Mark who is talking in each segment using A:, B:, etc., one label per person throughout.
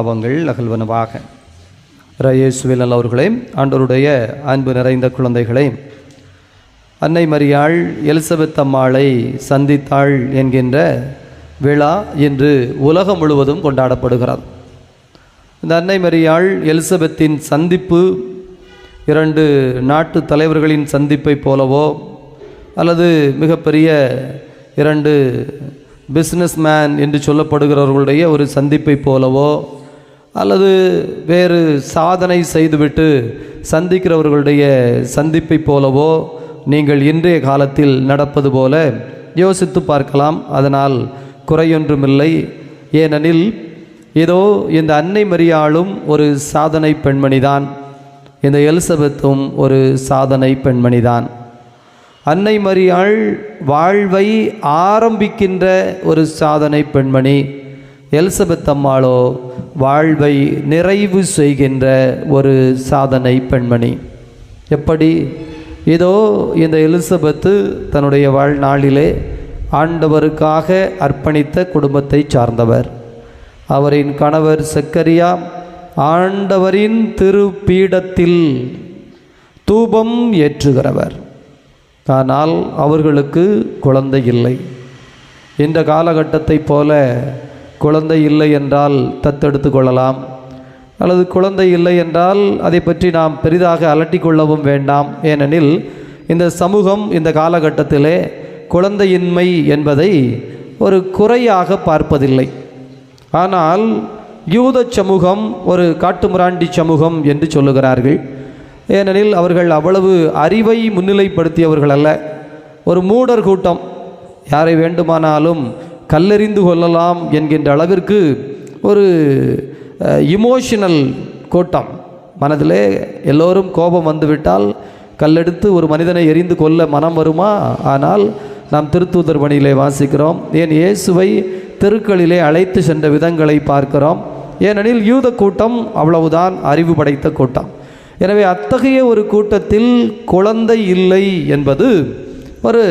A: பாவங்கள் அகல்வனவாக. இயேசுவில் நல்லவர்களே, ஆண்டவருடைய அன்பு நிறைந்த குழந்தைகளே, அன்னை மரியாள் எலிசபெத் அம்மாளை சந்தித்தாள் என்கின்ற விழா இன்று உலகம் முழுவதும் கொண்டாடப்படுகிறது. இந்த அன்னை மரியாள் எலிசபெத்தின் சந்திப்பு இரண்டு நாட்டு தலைவர்களின் சந்திப்பை போலவோ அல்லது மிகப்பெரிய இரண்டு பிஸ்னஸ் மேன் என்று சொல்லப்படுகிறவர்களுடைய ஒரு சந்திப்பை போலவோ அல்லது வேறு சாதனை செய்துவிட்டு சந்திக்கிறவர்களுடைய சந்திப்பை போலவோ நீங்கள் இன்றைய காலத்தில் நடப்பது போல யோசித்து பார்க்கலாம். அதனால் குறையொன்றுமில்லை. ஏனெனில் ஏதோ இந்த அன்னை மரியாளும் ஒரு சாதனை பெண்மணிதான், இந்த எலிசபெத்தும் ஒரு சாதனை பெண்மணிதான். அன்னை மரியாள் வாழ்வை ஆரம்பிக்கின்ற ஒரு சாதனை பெண்மணி, எலிசபெத் அம்மாளோ வாழ்வை நிறைவு செய்கின்ற ஒரு சாதனை பெண்மணி. எப்படி? இதோ இந்த எலிசபெத்து தன்னுடைய வாழ்நாளிலே ஆண்டவருக்காக அர்ப்பணித்த குடும்பத்தை சார்ந்தவர். அவரின் கணவர் சக்கரியா ஆண்டவரின் திருப்பீடத்தில் தூபம் ஏற்றுகிறவர். ஆனால் அவர்களுக்கு குழந்தை இல்லை. இந்த காலகட்டத்தை போல குழந்தை இல்லை என்றால் தத்தெடுத்து கொள்ளலாம், அல்லது குழந்தை இல்லை என்றால் அதை பற்றி நாம் பெரிதாக அலட்டி கொள்ளவும் வேண்டாம். ஏனெனில் இந்த சமூகம் இந்த காலகட்டத்திலே குழந்தையின்மை என்பதை ஒரு குறையாக பார்ப்பதில்லை. ஆனால் யூத சமூகம் ஒரு காட்டுமிராண்டி சமூகம் என்று சொல்லுகிறார்கள். ஏனெனில் அவர்கள் அவ்வளவு அறிவை முன்னிலைப்படுத்தியவர்கள் அல்ல. ஒரு மூடர் கூட்டம், யாரை வேண்டுமானாலும் கல்லெறிந்து கொள்ளலாம் என்கின்ற அளவிற்கு ஒரு இமோஷனல் கூட்டம். மனதிலே எல்லோரும் கோபம் வந்துவிட்டால் கல்லெடுத்து ஒரு மனிதனை எரிந்து கொள்ள மனம் வருமா? ஆனால் நாம் திருத்தூதர் பணியிலே வாசிக்கிறோம். ஏன் இயேசுவை தெருக்களிலே அழைத்து சென்ற விதங்களை பார்க்கிறோம். ஏனெனில் யூத கூட்டம் அவ்வளவுதான் அறிவு படைத்த கூட்டம். எனவே அத்தகைய ஒரு கூட்டத்தில் குழந்தை இல்லை என்பது ஒரு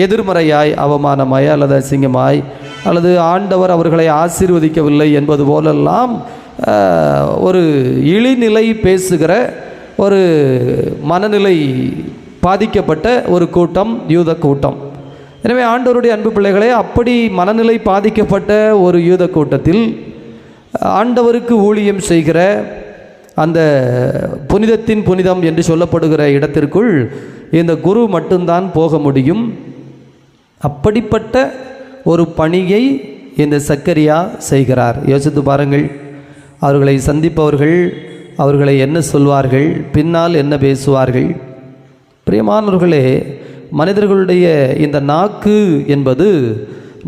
A: எதிர்மறையாய், அவமானமாய் அல்லது அசிங்கமாய் அல்லது ஆண்டவர் அவர்களை ஆசீர்வதிக்கவில்லை என்பது போலெல்லாம் ஒரு இழிநிலை பேசுகிற ஒரு மனநிலை பாதிக்கப்பட்ட ஒரு கூட்டம் யூத கூட்டம். எனவே ஆண்டவருடைய அன்பு பிள்ளைகளே, அப்படி மனநிலை பாதிக்கப்பட்ட ஒரு யூத கூட்டத்தில் ஆண்டவருக்கு ஊழியம் செய்கிற அந்த புனிதத்தின் புனிதம் என்று சொல்லப்படுகிற இடத்திற்குள் இந்த குரு மட்டும்தான் போக முடியும். அப்படிப்பட்ட ஒரு பணியை இந்த சக்கரியா செய்கிறார். யோசித்து பாருங்கள். அவர்களை சந்திப்பவர்கள் அவர்களை என்ன சொல்வார்கள், பின்னால் என்ன பேசுவார்கள்? பிரியமானவர்களே, மனிதர்களுடைய இந்த நாக்கு என்பது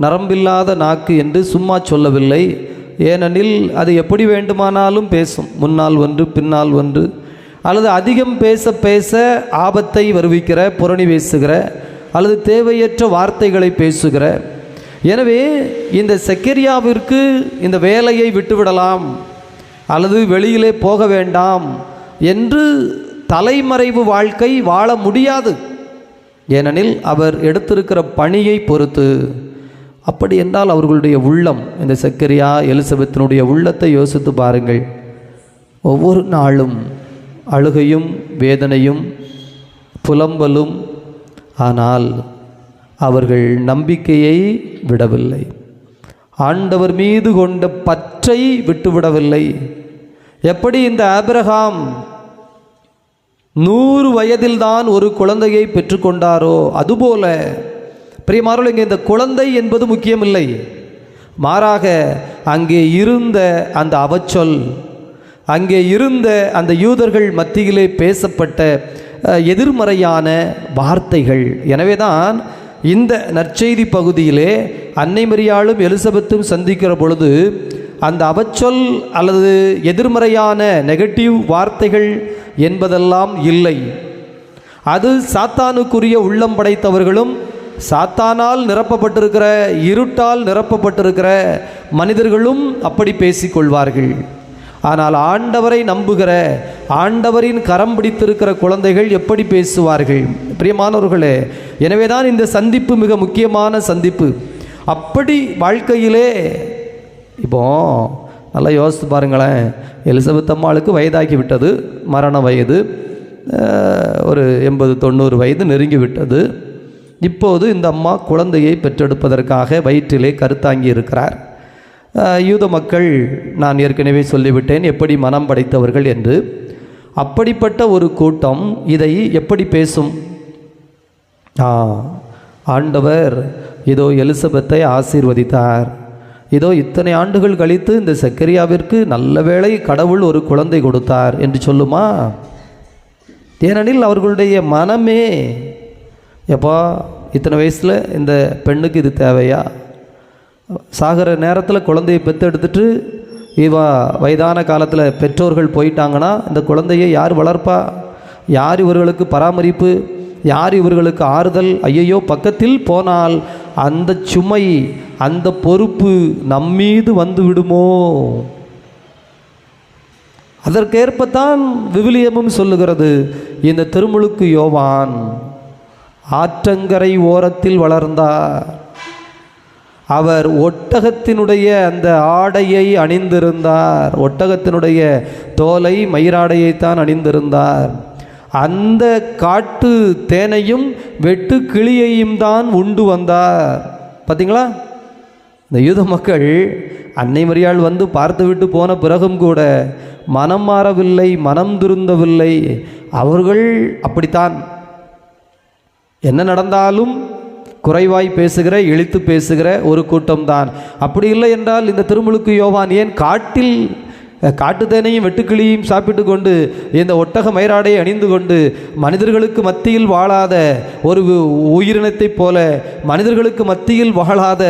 A: நரம்பில்லாத நாக்கு என்று சும்மா சொல்லவில்லை. ஏனெனில் அது எப்படி வேண்டுமானாலும் பேசும், முன்னால் ஒன்று பின்னால் ஒன்று, அல்லது அதிகம் பேச பேச ஆபத்தை வருவிக்கிற, புரணி பேசுகிற அல்லது தேவையற்ற வார்த்தைகளை பேசுகிற. எனவே இந்த சக்கரியாவிற்கு இந்த வேலையை விட்டுவிடலாம் அல்லது வெளியிலே போக வேண்டாம் என்று தலைமறைவு வாழ்க்கை வாழ முடியாது. ஏனெனில் அவர் எடுத்திருக்கிற பணியை பொறுத்து. அப்படி என்றால் அவர்களுடைய உள்ளம், இந்த சக்கரியா எலிசபெத்தினுடைய உள்ளத்தை யோசித்து பாருங்கள். ஒவ்வொரு நாளும் அழுகையும் வேதனையும் புலம்பலும். ஆனால் அவர்கள் நம்பிக்கையை விடவில்லை, ஆண்டவர் மீது கொண்ட பற்றை விட்டுவிடவில்லை. எப்படி இந்த ஆபிரகாம் 100 வயதில்தான் ஒரு குழந்தையை பெற்றுக்கொண்டாரோ அதுபோல பிரியமானவர்களே, இங்கே இந்த குழந்தை என்பது முக்கியமில்லை. மாறாக அங்கே இருந்த அந்த அவச்சொல், அங்கே இருந்த அந்த யூதர்கள் மத்தியிலே பேசப்பட்ட எதிர்மறையான வார்த்தைகள். எனவே தான் இந்த நற்செய்தி பகுதியிலே அன்னை மரியாளும் எலிசபெத்தும் சந்திக்கிற பொழுது அந்த அவச்சொல் அல்லது எதிர்மறையான நெகட்டிவ் வார்த்தைகள் என்பதெல்லாம் இல்லை. அது சாத்தானுக்குரிய உள்ளம் படைத்தவர்களும் சாத்தானால் நிரப்பப்பட்டிருக்கிற, இருட்டால் நிரப்பப்பட்டிருக்கிற மனிதர்களும் அப்படி பேசிக்கொள்வார்கள். ஆனால் ஆண்டவரை நம்புகிற, ஆண்டவரின் கரம் பிடித்திருக்கிற குழந்தைகள் எப்படி பேசுவார்கள்? பிரியமானவர்களே, எனவேதான் இந்த சந்திப்பு மிக முக்கியமான சந்திப்பு. அப்படி வாழ்க்கையிலே இப்போ நல்லா யோசித்து பாருங்களேன், எலிசபெத் அம்மாளுக்கு வயதாகி விட்டது, மரண வயது ஒரு 80-90 வயது நெருங்கி விட்டது. இப்போது இந்த அம்மா குழந்தையை பெற்றெடுப்பதற்காக வயிற்றிலே கருத்தாங்கி இருக்கிறார். யூத மக்கள், நான் ஏற்கனவே சொல்லிவிட்டேன் எப்படி மனம் படைத்தவர்கள் என்று. அப்படிப்பட்ட ஒரு கூட்டம் இதை எப்படி பேசும்? ஆண்டவர் இதோ எலிசபெத்தை ஆசீர்வதித்தார், இதோ இத்தனை ஆண்டுகள் கழித்து இந்த சக்கரியாவிற்கு நல்ல வேளை கடவுள் ஒரு குழந்தை கொடுத்தார் என்று சொல்லுமா? ஏனெனில் அவர்களுடைய மனமே, எப்பா இத்தனை வயசில் இந்த பெண்ணுக்கு இது தேவையா? சாகிற நேரத்தில் குழந்தையை பெற்றெடுத்துட்டு வயதான காலத்தில் பெற்றோர்கள் போயிட்டாங்கன்னா இந்த குழந்தையை யார் வளர்ப்பா? யார் இவர்களுக்கு பராமரிப்பு? யார் இவர்களுக்கு ஆறுதல்? ஐயையோ, பக்கத்தில் போனால் அந்த சுமை, அந்த பொறுப்பு நம்மீது வந்து விடுமோ? அதற்கேற்பத்தான் விவிலியமும் சொல்லுகிறது. இந்த திருமுழுக்கு யோவான் ஆற்றங்கரை ஓரத்தில் வளர்ந்தார். அவர் ஒட்டகத்தினுடைய அந்த ஆடையை அணிந்திருந்தார், ஒட்டகத்தினுடைய தோலை மயிராடையைத்தான் அணிந்திருந்தார். அந்த காட்டு தேனையும் வெட்டு கிளியையும் தான் உண்டு வந்தார். பார்த்தீங்களா? இந்த யூத மக்கள் அன்னை மரியாள் வந்து பார்த்துவிட்டு போன பிறகும் கூட மனம் மாறவில்லை, மனம் திருந்தவில்லை. அவர்கள் அப்படித்தான், என்ன நடந்தாலும் குறைவாய் பேசுகிற, இழித்து பேசுகிற ஒரு கூட்டம்தான். அப்படி இல்லை என்றால் இந்த திருமுழுக்கு யோவான் ஏன் காட்டு தேனையும் வெட்டுக்கிளியையும் சாப்பிட்டு கொண்டு இந்த ஒட்டக மயிராடையை அணிந்து கொண்டு மனிதர்களுக்கு மத்தியில் வாழாத ஒரு உயிரினத்தைப் போல, மனிதர்களுக்கு மத்தியில் வாழாத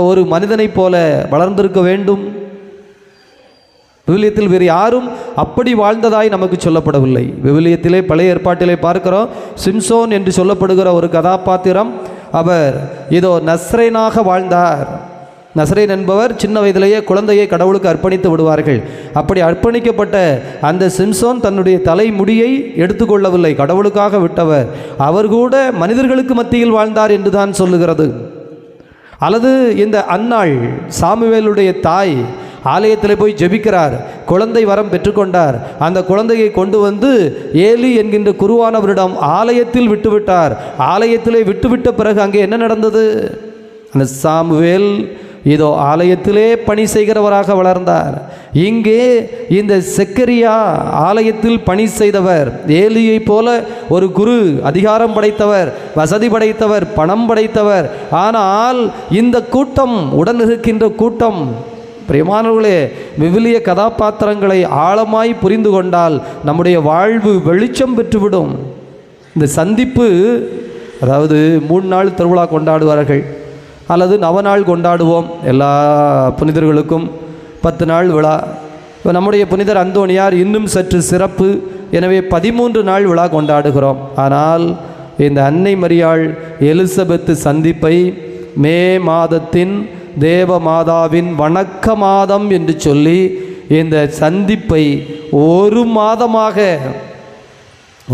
A: ஒரு மனிதனைப் போல வளர்ந்திருக்க வேண்டும்? விவிலியத்தில் வேறு யாரும் அப்படி வாழ்ந்ததாய் நமக்கு சொல்லப்படவில்லை. விவிலியத்திலே பழைய ஏற்பாட்டிலே பார்க்கிறோம், சிம்சோன் என்று சொல்லப்படுகிற ஒரு கதாபாத்திரம். அவர் இதோ நஸ்ரேனாக வாழ்ந்தார். நஸ்ரேன் என்பவர் சின்ன வயதிலேயே குழந்தையை கடவுளுக்கு அர்ப்பணித்து விடுவார்கள். அப்படி அர்ப்பணிக்கப்பட்ட அந்த சிம்சோன் தன்னுடைய தலைமுடியை எடுத்துக்கொள்ளவில்லை, கடவுளுக்காக விட்டவர். அவர் கூட மனிதர்களுக்கு மத்தியில் வாழ்ந்தார் என்று தான் சொல்லுகிறது. அல்லது இந்த அன்னாள், சாமுவேலுடைய தாய், ஆலயத்தில் போய் ஜெபிக்கிறார், குழந்தை வரம் பெற்றுக்கொண்டார். அந்த குழந்தையை கொண்டு வந்து ஏலி என்கின்ற குருவானவரிடம் ஆலயத்தில் விட்டுவிட்டார். ஆலயத்திலே விட்டுவிட்ட பிறகு அங்கே என்ன நடந்தது? அந்த சாமுவேல் இதோ ஆலயத்திலே பணி செய்கிறவராக வளர்ந்தார். இங்கே இந்த செக்கரியா ஆலயத்தில் பணி செய்தவர், ஏலியை போல ஒரு குரு, அதிகாரம் படைத்தவர், வசதி படைத்தவர், பணம் படைத்தவர். ஆனால் இந்த கூட்டம், உடன் இருக்கின்ற கூட்டம், பிரியமானவர்களே, விவிலிய கதாபாத்திரங்களை ஆழமாய் புரிந்து கொண்டால் நம்முடைய வாழ்வு வெளிச்சம் பெற்றுவிடும். இந்த சந்திப்பு, அதாவது 3 நாள் திருவிழா கொண்டாடுவார்கள், அல்லது 9 நாள் கொண்டாடுவோம். எல்லா புனிதர்களுக்கும் 10 நாள் விழா. இப்போ நம்முடைய புனிதர் அந்தோணியார் இன்னும் சற்று சிறப்பு, எனவே 13 நாள் விழா கொண்டாடுகிறோம். ஆனால் இந்த அன்னை மரியாள் எலிசபெத்து சந்திப்பை மே மாதத்தின் தேவ மாதாவின் வணக்க மாதம் என்று சொல்லி இந்த சந்திப்பை 1 மாதமாக,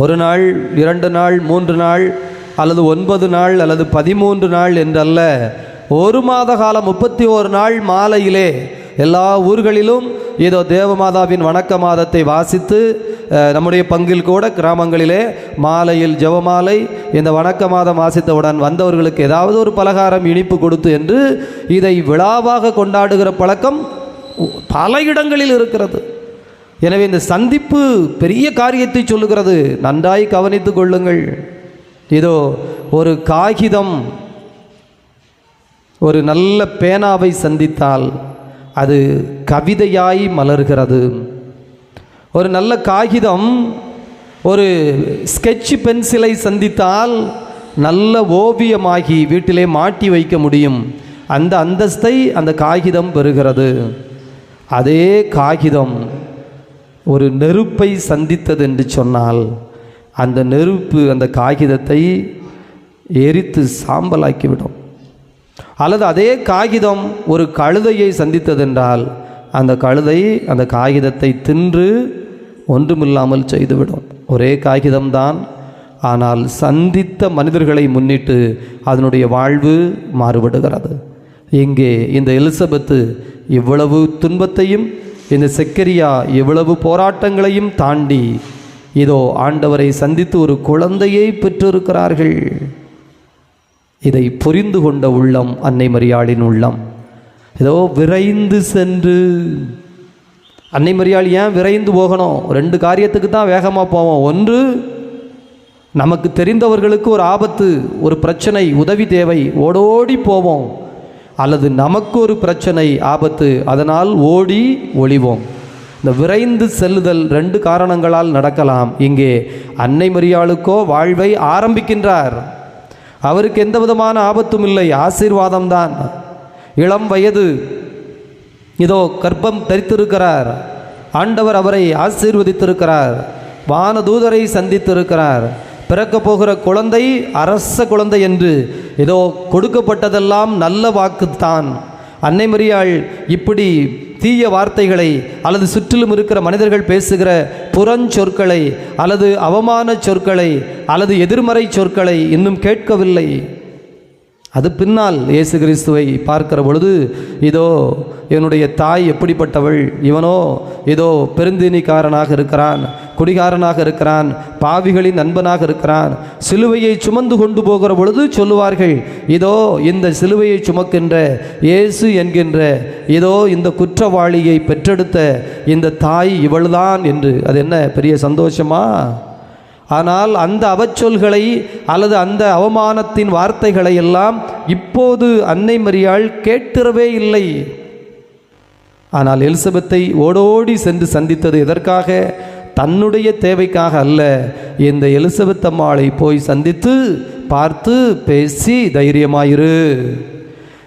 A: 1 நாள், 2 நாள், 3 நாள், அல்லது 9 நாள், அல்லது 13 நாள் என்றல்ல, 1 மாத காலம் 31 நாள் மாலையிலே எல்லா ஊர்களிலும் ஏதோ தேவமாதாவின் வணக்க மாதத்தை வாசித்து, நம்முடைய பங்கில் கூட கிராமங்களிலே மாலையில் ஜெபமாலை, இந்த வணக்க மாதம் வாசித்தவுடன் வந்தவர்களுக்கு ஏதாவது ஒரு பலகாரம், இனிப்பு கொடுத்து என்று இதை விழாவாக கொண்டாடுகிற பழக்கம் பல இடங்களில் இருக்கிறது. எனவே இந்த சந்திப்பு பெரிய காரியத்தை சொல்லுகிறது, நன்றாய் கவனித்து கொள்ளுங்கள். இதோ ஒரு காகிதம் ஒரு நல்ல பேனாவை சந்தித்தால் அது கவிதையாய் மலர்கிறது. ஒரு நல்ல காகிதம் ஒரு ஸ்கெட்ச் பென்சிலை சந்தித்தால் நல்ல ஓவியமாகி வீட்டிலே மாட்டி வைக்க முடியும். அந்த அந்தஸ்தை அந்த காகிதம் பெறுகிறது. அதே காகிதம் ஒரு நெருப்பை சந்தித்தது என்று சொன்னால் அந்த நெருப்பு அந்த காகிதத்தை எரித்து சாம்பலாக்கிவிடும். அல்லது அதே காகிதம் ஒரு கழுதையை சந்தித்ததென்றால் அந்த கழுதை அந்த காகிதத்தை தின்று ஒன்றுமில்லாமல் செய்துவிடும். ஒரே காகிதம்தான், ஆனால் சந்தித்த மனிதர்களை முன்னிட்டு அதனுடைய வாழ்வு மாறுபடுகிறது. இங்கே இந்த எலிசபெத்து இவ்வளவு துன்பத்தையும் இந்த செக்கரியா இவ்வளவு போராட்டங்களையும் தாண்டி இதோ ஆண்டவரை சந்தித்து ஒரு குழந்தையை பெற்றிருக்கிறார்கள். இதை புரிந்து கொண்ட உள்ளம் அன்னை மரியாளின் உள்ளம். ஏதோ விரைந்து சென்று, அன்னை மரியாள் ஏன் விரைந்து போகணும்? 2 காரியத்துக்கு தான் வேகமாக போவோம். ஒன்று, நமக்கு தெரிந்தவர்களுக்கு ஒரு ஆபத்து, ஒரு பிரச்சனை, உதவி தேவை, ஓடோடி போவோம். அல்லது நமக்கு ஒரு பிரச்சனை, ஆபத்து, அதனால் ஓடி ஒளிவோம். இந்த விரைந்து செல்லுதல் 2 காரணங்களால் நடக்கலாம். இங்கே அன்னை மரியாளுக்கோ வாழ்வை ஆரம்பிக்கின்றார். அவருக்கு எந்த விதமான ஆபத்தும் இல்லை, ஆசீர்வாதம்தான். இளம் வயது, இதோ கர்ப்பம் தரித்திருக்கிறார். ஆண்டவர் அவரை ஆசீர்வதித்திருக்கிறார். வானதூதரை சந்தித்திருக்கிறார். பிறக்க போகிற குழந்தை அரச குழந்தை என்று ஏதோ கொடுக்கப்பட்டதெல்லாம் நல்ல வாக்குத்தான். அன்னை மரியாள் இப்படி தீய வார்த்தைகளை அல்லது சுற்றிலும் இருக்கிற மனிதர்கள் பேசுகிற புறஞ்சொற்களை அல்லது அவமான சொற்களை அல்லது எதிர்மறை சொற்களை இன்னும் கேட்கவில்லை. அது பின்னால் இயேசு கிறிஸ்துவை பார்க்கிற பொழுது, இதோ இவனுடைய தாய் எப்படிப்பட்டவள், இவனோ இதோ பெருந்தீனிக்காரனாக இருக்கிறான், குடிகாரனாக இருக்கிறான், பாவிகளின் நண்பனாக இருக்கிறான். சிலுவையை சுமந்து கொண்டு போகிற பொழுது சொல்லுவார்கள், இதோ இந்த சிலுவையை சுமக்கின்ற இயேசு என்கின்ற இதோ இந்த குற்றவாளியை பெற்றெடுத்த இந்த தாய் இவள்தான் என்று. அது என்ன பெரிய சந்தோஷமா? ஆனால் அந்த அவச்சொல்களை அல்லது அந்த அவமானத்தின் வார்த்தைகளை எல்லாம் இப்போது அன்னை மரியாள் கேட்கிறவே இல்லை. ஆனால் எலிசபெத்தை ஓடோடி சென்று சந்தித்தது எதற்காக? தன்னுடைய தேவைக்காக அல்ல. இந்த எலிசபெத் அம்மாளை போய் சந்தித்து பார்த்து பேசி, தைரியமாயிரு,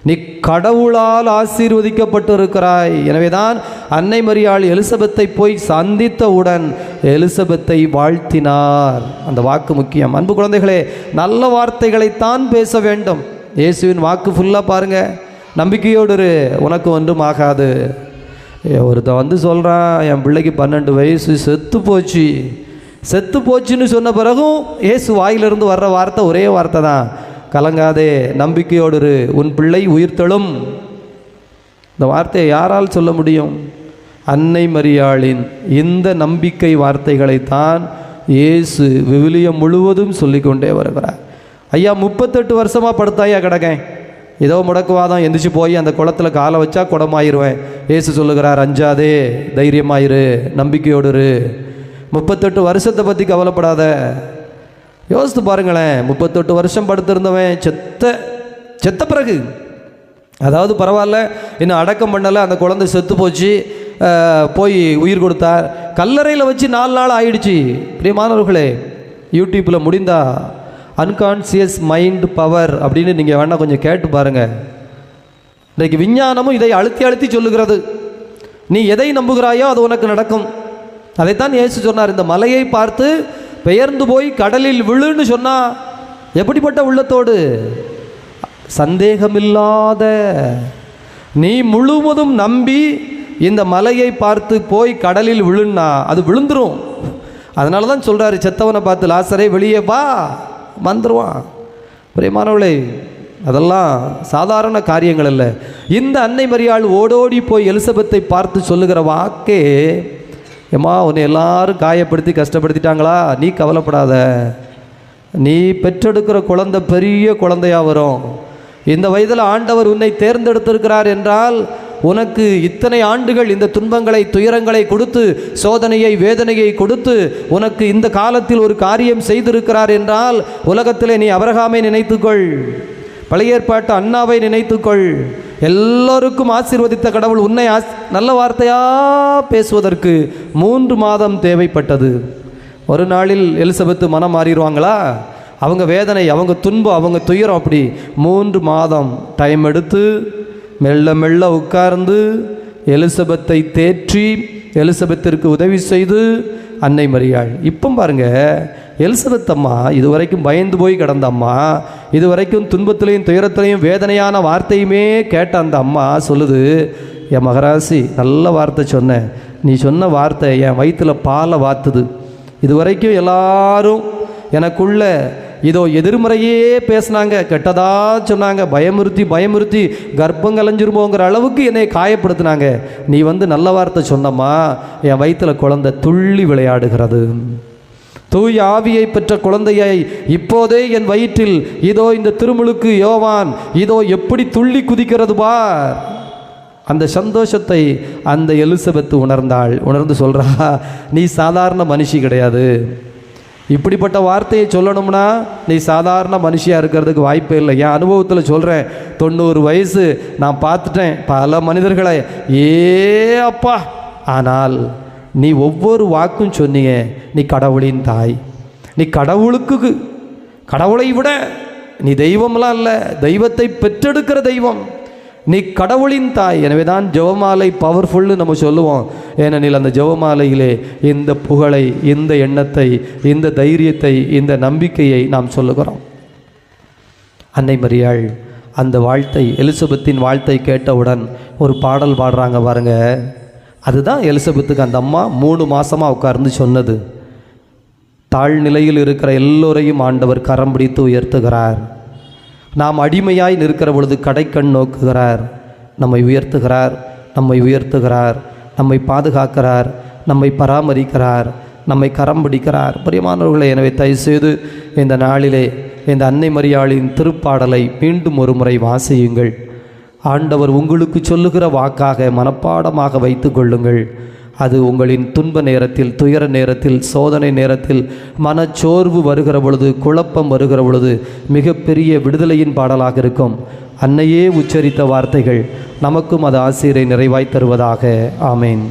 A: நீ கடவுளால் ஆசீர்வதிக்கப்பட்டிருக்கிறாய். எனவேதான் அன்னை மரியாள் எலிசபெத்தை போய் சந்தித்தவுடன் எலிசபெத்தை வாழ்த்தினார். அந்த வாக்கு முக்கியம். அன்பு குழந்தைகளே, நல்ல வார்த்தைகளைத்தான் பேச வேண்டும். இயேசுவின் வாக்கு ஃபுல்லாக பாருங்கள். நம்பிக்கையோடு உனக்கு ஒன்றும் ஆகாது. ஒருத்தன் சொல்கிறான், என் பிள்ளைக்கு 12 வயசு, செத்து போச்சுன்னு சொன்ன பிறகும் இயேசு வாயிலிருந்து வர்ற வார்த்தை ஒரே வார்த்தை தான், கலங்காதே, நம்பிக்கையோடு உன் பிள்ளை உயிர்த்தெழும். இந்த வார்த்தையை யாரால் சொல்ல முடியும்? அன்னை மரியாளின் இந்த நம்பிக்கை வார்த்தைகளைத்தான் இயேசு விவிலியம் முழுவதும் சொல்லிக்கொண்டே வருகிறார். ஐயா 38 வருஷமாக படுத்தாயா கிடக்கேன், ஏதோ முடக்குவாதம், எந்திரிச்சு போய் அந்த குளத்தில் காலை வச்சா குடமாயிருவேன். இயேசு சொல்லுகிறார், அஞ்சாதே, தைரியமாயிரு, நம்பிக்கையோடு. 38 வருஷத்தை பற்றி கவலைப்படாத. யோசித்து பாருங்களேன், 38 வருஷம் படுத்திருந்தவன் செத்த பிறகு, அதாவது பரவாயில்ல, இன்னும் அடக்கம் பண்ணலை, அந்த குழந்தை செத்து போச்சு, போய் உயிர் கொடுத்தார். கல்லறையில் வச்சு 4 நாள் ஆயிடுச்சு. பிரியமானவர்களே, யூடியூப்பில் முடிந்தா அன்கான்சியஸ் மைண்ட் பவர் அப்படின்னு நீங்கள் வேணால் கொஞ்சம் கேட்டு பாருங்கள். இன்றைக்கு விஞ்ஞானமும் இதை அழுத்தி அழுத்தி சொல்லுகிறது. நீ எதை நம்புகிறாயோ அது உனக்கு நடக்கும். அதைத்தான் இயேசு சொன்னார். இந்த மலையை பார்த்து பெயர்ந்து போய் கடலில் விழுன்னு சொன்னால் எப்படிப்பட்ட உள்ளத்தோடு? சந்தேகமில்லாத நீ முழுவதும் நம்பி இந்த மலையை பார்த்து போய் கடலில் விழுன்னா அது விழுந்துரும். அதனால தான் சொல்கிறாரு, செத்தவனை பார்த்து, லாசரே வெளியே வா, வந்துடுவான். பிரியமானவர்களே, அதெல்லாம் சாதாரண காரியங்கள் அல்ல. இந்த அன்னை மரியாள் ஓடோடி போய் எலிசபெத்தை பார்த்து சொல்லுகிற வாக்கே, ஏம்மா உன்னை எல்லாரும் காயப்படுத்தி கஷ்டப்படுத்திட்டாங்களா, நீ கவலைப்படாத, நீ பெற்றெடுக்கிற குழந்தை பெரிய குழந்தையாக வரும். இந்த வயதில் ஆண்டவர் உன்னை தேர்ந்தெடுத்திருக்கிறார் என்றால், உனக்கு இத்தனை ஆண்டுகள் இந்த துன்பங்களை துயரங்களை கொடுத்து சோதனையை வேதனையை கொடுத்து உனக்கு இந்த காலத்தில் ஒரு காரியம் செய்திருக்கிறார் என்றால், உலகத்திலே நீ அபிரகாமை நினைத்துக்கொள், பழைய ஏற்பாட்டு அன்னாவை நினைத்துக்கொள். எல்லோருக்கும் ஆசீர்வதித்த கடவுள் உன்னை நல்ல வார்த்தையாக பேசுவதற்கு 3 மாதம் தேவைப்பட்டது. ஒரு நாளில் எலிசபெத்து மனம் மாறிடுவாங்களா? அவங்க வேதனை, அவங்க துன்பம், அவங்க துயரம் அப்படி 3 மாதம் டைம் எடுத்து மெல்ல மெல்ல உட்கார்ந்து எலிசபெத்தை தேற்றி எலிசபெத்திற்கு உதவி செய்து அன்னை மரியாள். இப்போ பாருங்க, எலிசபெத் அம்மா இதுவரைக்கும் பயந்து போய் கிடந்த அம்மா, இதுவரைக்கும் துன்பத்திலையும் துயரத்திலையும் வேதனையான வார்த்தையுமே கேட்ட அந்த அம்மா சொல்லுது, என் மகராசி நல்ல வார்த்தை சொன்னேன், நீ சொன்ன வார்த்தை என் வயிற்றில் பாலை வாத்துது. இதுவரைக்கும் எல்லாரும் எனக்குள்ள இதோ எதிர்மறையே பேசினாங்க, கெட்டதா சொன்னாங்க, பயமுறுத்தி கர்ப்பம் கலைஞ்சிருமோங்கிற அளவுக்கு என்னை காயப்படுத்தினாங்க. நீ வந்து நல்ல வார்த்தை சொன்னம்மா, என் வயிற்றில் குழந்தை துள்ளி விளையாடுகிறது. தூய ஆவியை பெற்ற குழந்தையை இப்போதே என் வயிற்றில் இதோ இந்த திருமுழுக்கு யோவான் இதோ எப்படி துள்ளி குதிக்கிறது பார். அந்த சந்தோஷத்தை அந்த எலிசபெத் உணர்ந்து சொல்கிறா, நீ சாதாரண மனுஷி கிடையாது. இப்படிப்பட்ட வார்த்தையை சொல்லணும்னா நீ சாதாரண மனுஷியாக இருக்கிறதுக்கு வாய்ப்பே இல்லை. என் அனுபவத்தில் சொல்கிறேன், 90 வயசு நான் பார்த்துட்டேன் பல மனிதர்களை. அப்பா, ஆனால் நீ ஒவ்வொரு வாக்கும் சொன்னீங்க, நீ கடவுளின் தாய், நீ கடவுளை விட நீ தெய்வம்லாம் இல்லை, தெய்வத்தை பெற்றெடுக்கிற தெய்வம், நீ கடவுளின் தாய். எனவே தான் ஜெபமாலை பவர்ஃபுல்னு நம்ம சொல்லுவோம். ஏனெனில் அந்த ஜெபமாலையிலே இந்த புகழை, இந்த எண்ணத்தை, இந்த தைரியத்தை, இந்த நம்பிக்கையை நாம் சொல்லுகிறோம். அன்னை மரியாள் அந்த வாழ்த்தை, எலிசபெத்தின் வாழ்த்தை கேட்டவுடன் ஒரு பாடல் பாடுறாங்க பாருங்க. அதுதான் எலிசபெத்துக்கு அந்த அம்மா 3 மாதமாக உட்கார்ந்து சொன்னது. தாழ்நிலையில் இருக்கிற எல்லோரையும் ஆண்டவர் கரம் பிடித்து உயர்த்துகிறார். நாம் அடிமையாய் நிற்கிற பொழுது கடைக்கண் நோக்குகிறார். நம்மை உயர்த்துகிறார், நம்மை பாதுகாக்கிறார், நம்மை பராமரிக்கிறார், நம்மை கரம் பிடிக்கிறார். பிரியமானவர்களே, எனவே தயவுசெய்து இந்த நாளிலே இந்த அன்னை மரியாளின் திருப்பாடலை மீண்டும் ஒரு முறை வாசியுங்கள். ஆண்டவர் உங்களுக்கு சொல்லுகிற வாக்காக மனப்பாடமாக வைத்து கொள்ளுங்கள். அது உங்களின் துன்ப நேரத்தில், துயர நேரத்தில், சோதனை நேரத்தில், மனச்சோர்வு வருகிற பொழுது, குழப்பம் வருகிற பொழுது மிகப்பெரிய விடுதலையின் பாடலாக இருக்கும். அன்னையே உச்சரித்த வார்த்தைகள் நமக்கும் அது ஆசிரை நிறைவாய் தருவதாக. ஆமேன்.